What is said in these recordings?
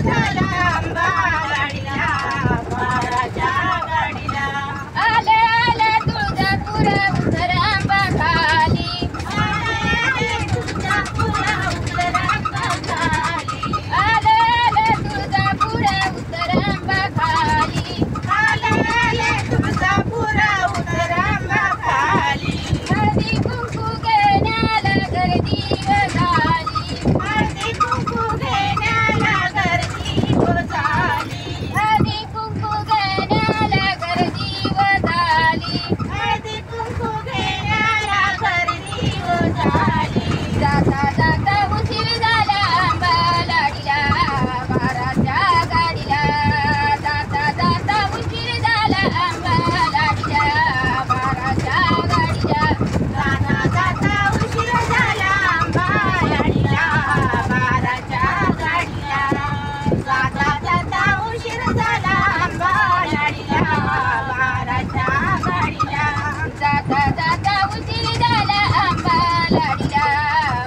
झाला आंबा लाडीला बाराच्या गाडीला. आले आले तुळजापूर उतर आंबा खाली. आले तुळजापूर उतर आंबा खाली. आले आले तुळजापूर उतर आंबा खाली. आले तुळजापूर उतर आंबा खाली. हळदी कुंकू घेण्याला गर्दी व झाली. हळदी कुंकू घेण्याला गर्दी व झाली. हळदी कुंकू घेण्याला गर्दी व झाली. हळदी कुंकू घेण्याला गर्दी व झाली. जाता जाता उशीर झाला आंबा लाडीला बाराच्या गाडीला. जाता जाता उशीर झाला आंबा लाडीला बाराच्या गाडीला. जाता जाता उशीर झाला आंबा लाडीला बाराच्या गाडीला. जाता जाता उशीर झाला आंबा लाडीला बाराच्या गाडीला. जाता जाता उशीर झाला आंबा लाडीला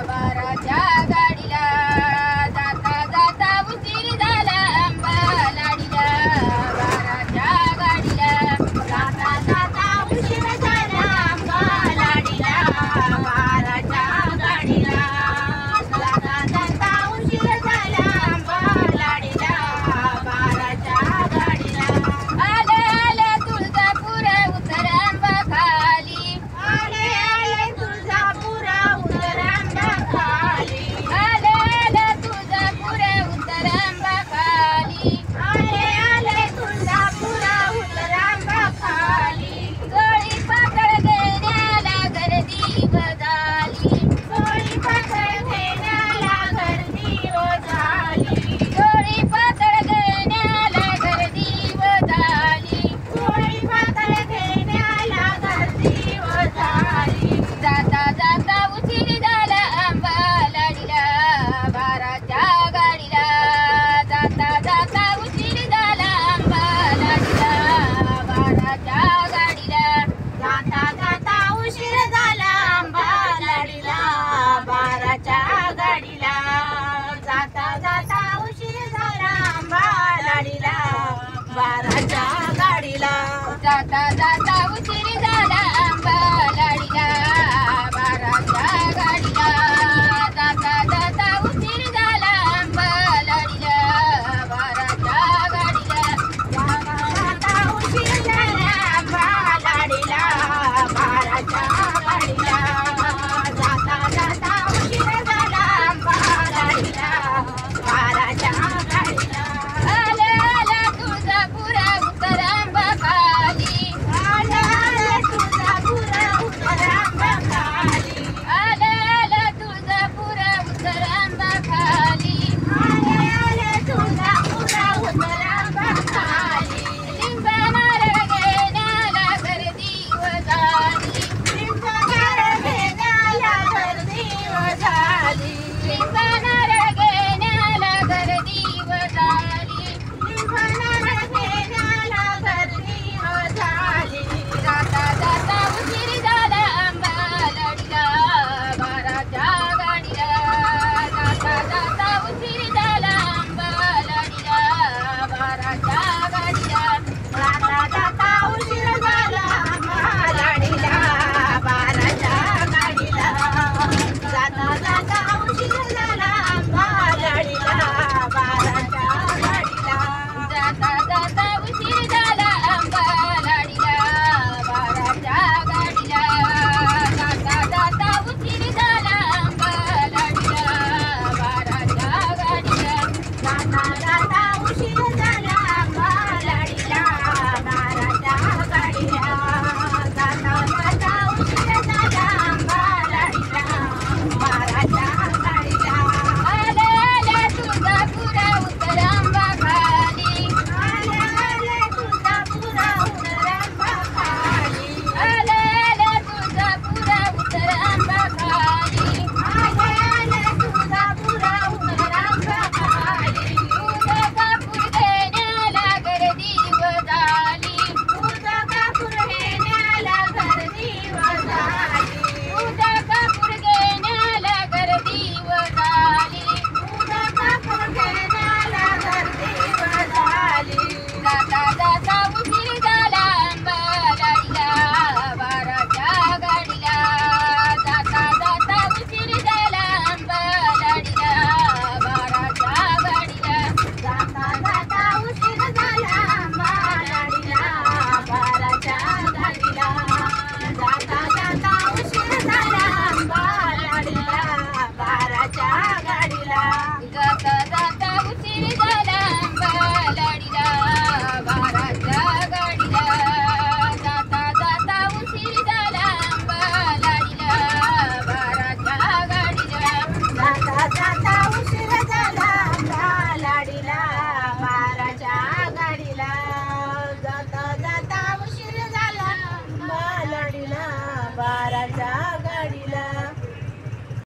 बाराच्या गाडीला. जाता जाता उशीर झाला आंबा लाडीला बाराच्या गाडीला. जाता जाता उशीर झाला आंबा लाडीला बाराच्या गाडीला. जाता जाता उशीर झाला आंबा लाडीला बाराच्या गाडीला. आले आले तुळजापूर उतर आंबा खाली. आले तुळजापूर उतर आंबा खाली. आले आले तुळजापूर उतर आंबा खाली. आले तुळजापूर उतर आंबा खाली. गळी पातळ घेण्याला गर्दी व झाली. गळी पातळ घेण्याला गर्दी व झाली. गळी पातळ घेण्याला गर्दी व झाली. गळी पातळ घेण्याला गर्दी व झाली. जाता जाता उशीर झाला आंबा लाडीला बाराच्या गाडीला. जाता जाता उशीर झाला आंबा लाडीला बाराच्या गाडीला. जाता जाता उशीर झाला आंबा लाडीला बाराच्या गाडीला. जाता जाता उशीर झाला आंबा लाडीला बाराच्या गाडीला. जाता जाता उशीर